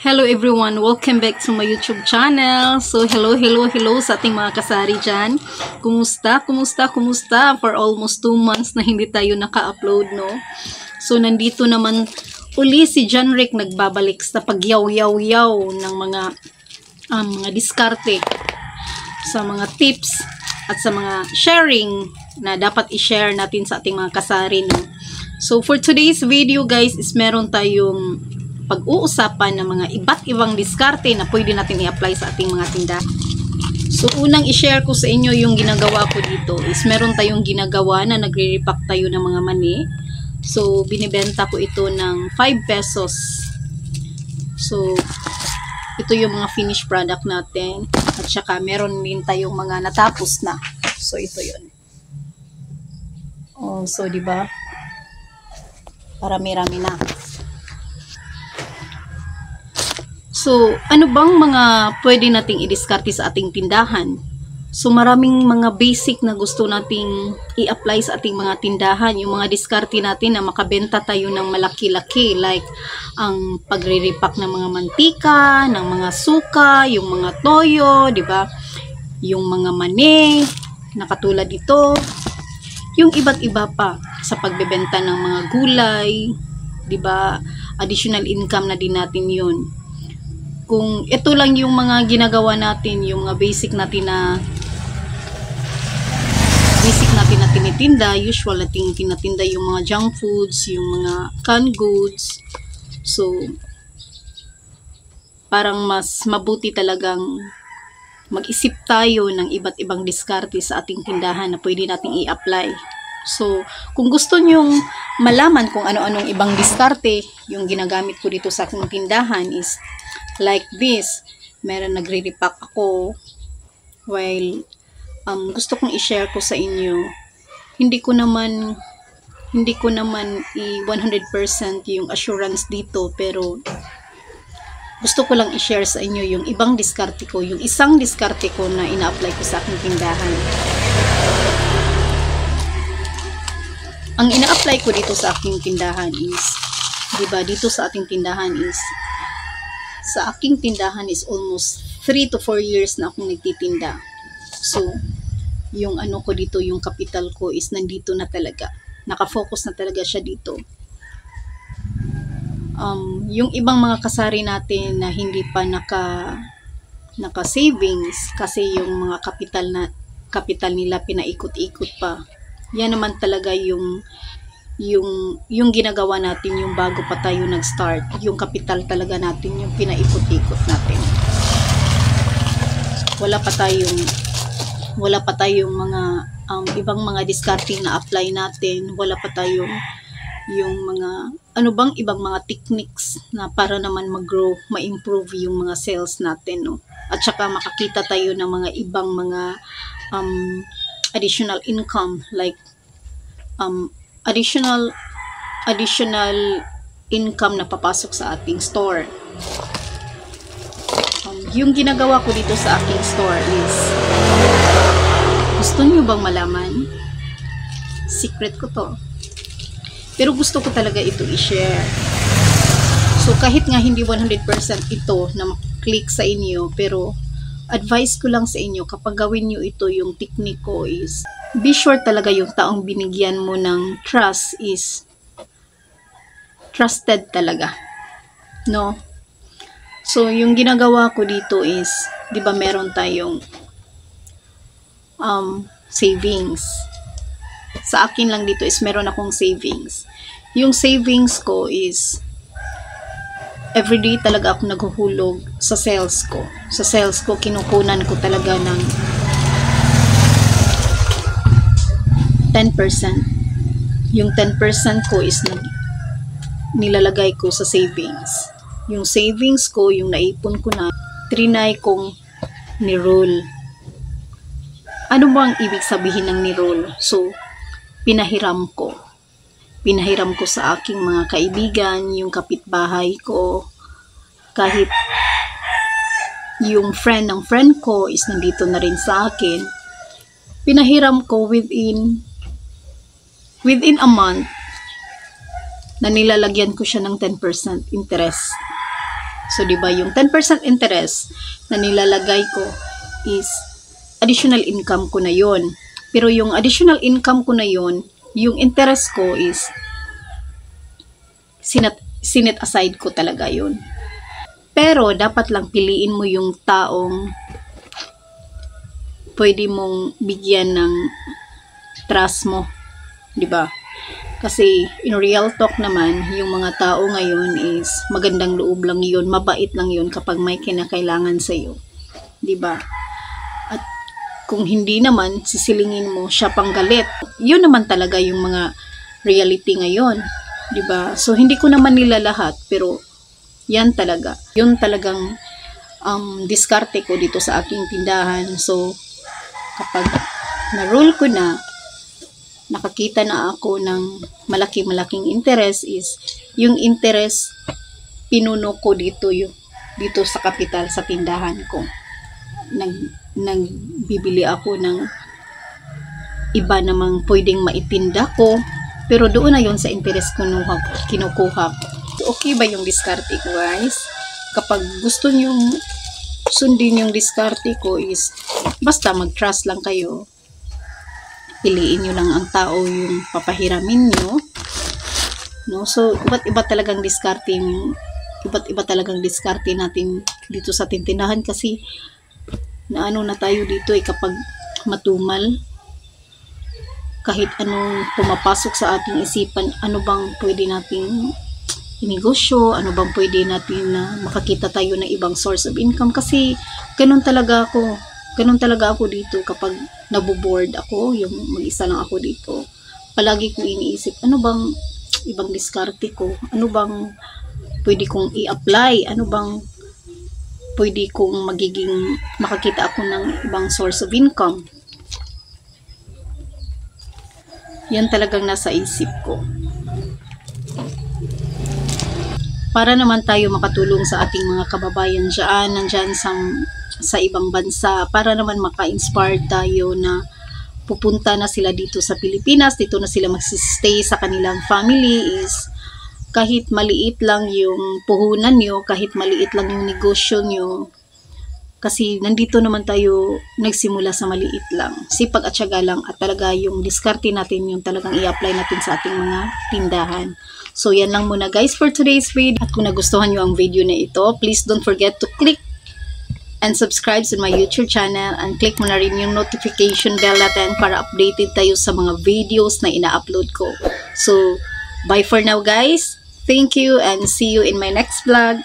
Hello everyone! Welcome back to my YouTube channel. So, hello sa ating mga kasari dyan. Kumusta? For almost 2 months na hindi tayo naka-upload, no? So, nandito naman uli si John Rick nagbabalik sa pagyaw-yaw-yaw ng mga diskarte, sa mga tips, at sa mga sharing na dapat i-share natin sa ating mga kasari, no? So, for today's video, guys, is meron tayong pag-uusapan ng mga iba't ibang diskarte na pwede natin i-apply sa ating mga tinda. So, unang i-share ko sa inyo yung ginagawa ko dito is meron tayong ginagawa na nagre-repack tayo ng mga mani. So, binibenta ko ito ng 5 pesos. So, ito yung mga finished product natin. At saka, meron din tayong mga natapos na. So, ito yun. Oh, so, diba? Parami-rami na. So, ano bang mga pwede nating i-diskarte sa ating tindahan? So, maraming mga basic na gusto nating i-apply sa ating mga tindahan. Yung mga diskarte natin na makabenta tayo ng malaki-laki. Like, ang pagre-repack ng mga mantika, ng mga suka, yung mga toyo, di ba? Yung mga mani, na katulad ito. Yung iba't iba pa sa pagbebenta ng mga gulay, di ba? Additional income na din natin yun. Kung ito lang yung mga ginagawa natin, yung mga basic natin na tinitinda, usual natin tinatinda yung mga junk foods, yung mga canned goods. So, parang mas mabuti talagang mag-isip tayo ng iba't ibang diskarte sa ating tindahan na pwede nating i-apply. So, kung gusto nyong malaman kung ano-anong ibang diskarte yung ginagamit ko dito sa aking tindahan is like this. Meron nagre-repack ako while gusto kong i-share ko sa inyo. Hindi ko naman 100% yung assurance dito, pero gusto ko lang i-share sa inyo yung ibang diskarte ko, yung isang diskarte ko na ina-apply ko sa aking tindahan. Ang ina-apply ko dito sa aking tindahan is, diba, dito sa ating tindahan is, sa aking tindahan is almost 3 to 4 years na akong nagtitinda. So, yung ano ko dito, yung capital ko is nandito na talaga. Nakafocus na talaga siya dito. Yung ibang mga kasari natin na hindi pa naka-savings kasi yung mga capital nila pinaikot-ikot pa. Yan naman talaga yung ginagawa natin, yung bago pa tayo nag-start, yung capital talaga natin, yung pinaikot-ikot natin. Wala pa tayong mga ibang mga discarding na apply natin. Wala pa tayong yung mga ibang mga techniques na para naman mag-grow, ma-improve yung mga sales natin, no? At saka makakita tayo ng mga ibang mga additional income, like additional income na papasok sa ating store. Yung ginagawa ko dito sa aking store is, gusto niyo bang malaman? Secret ko to. Pero gusto ko talaga ito i-share. So, kahit nga hindi 100% ito na maklik sa inyo, pero advice ko lang sa inyo, kapag gawin nyo ito, yung technique ko is, be sure talaga yung taong binigyan mo ng trust is trusted talaga. No? So, yung ginagawa ko dito is, di ba meron tayong savings. Sa akin lang dito is meron akong savings. Yung savings ko is everyday talaga ako naghuhulog sa sales ko. Sa sales ko, kinukunan ko talaga ng 10%. Yung 10% ko is nilalagay ko sa savings. Yung savings ko, yung naipon ko na, trinay kong ni-roll. Ano ba ang ibig sabihin ng ni-roll? So, pinahiram ko. Pinahiram ko sa aking mga kaibigan, yung kapitbahay ko, kahit yung friend ng friend ko is nandito na rin sa akin. Pinahiram ko within a month na nilalagyan ko siya ng 10% interest. So, di ba, yung 10% interest na nilalagay ko is additional income ko na yon. Pero yung additional income ko na yon, yung interest ko is sinet aside ko talaga yun. Pero, dapat lang piliin mo yung taong pwede mong bigyan ng trust mo. Diba? Kasi, in real talk naman, yung mga tao ngayon is magandang loob lang yun, mabait lang yun kapag may kinakailangan sa'yo. Diba? At kung hindi naman, sisilingin mo siya pang galit. Yun naman talaga yung mga reality ngayon. Diba? So, hindi ko naman nila lahat, pero yan talaga. Yun talagang diskarte ko dito sa aking tindahan. So, kapag na-roll ko na, nakakita na ako ng malaking interest is, yung interest, pinuno ko dito sa kapital, sa tindahan ko. Nagbibili ako ng iba namang pwedeng maitinda ko, pero doon na yun sa interest kinukuha ko. Okay ba yung diskarte ko, guys? Kapag gusto nyo sundin yung diskarte ko is, basta mag-trust lang kayo. Piliin nyo lang ang tao yung papahiramin nyo. No? So, iba't iba talagang diskarte natin dito sa tindahan kasi naano na tayo dito kapag matumal, kahit anong pumapasok sa ating isipan, ano bang pwede nating inegosyo, ano bang pwede natin na makakita tayo ng ibang source of income. Kasi ganun talaga ako dito kapag naboboard ako, yung mag-isa lang ako dito. Palagi ko iniisip, ano bang ibang diskarte ko? Ano bang pwede kong i-apply? Ano bang pwede kong makakita ako ng ibang source of income? Yan talagang nasa isip ko. Para naman tayo makatulong sa ating mga kababayan nandyan sa ibang bansa, para naman maka-inspire tayo na pupunta na sila dito sa Pilipinas, dito na sila magsistay sa kanilang family, is kahit maliit lang yung puhunan nyo, kahit maliit lang yung negosyo nyo, kasi nandito naman tayo nagsimula sa maliit lang. Sipag at syaga lang, at talaga yung diskarte natin yung talagang i-apply natin sa ating mga tindahan. So yan lang muna guys for today's video. At kung nagustuhan nyo ang video na ito, please don't forget to click and subscribe to my YouTube channel, and click mo na rin yung notification bell natin para updated tayo sa mga videos na ina-upload ko. So bye for now guys. Thank you and see you in my next vlog.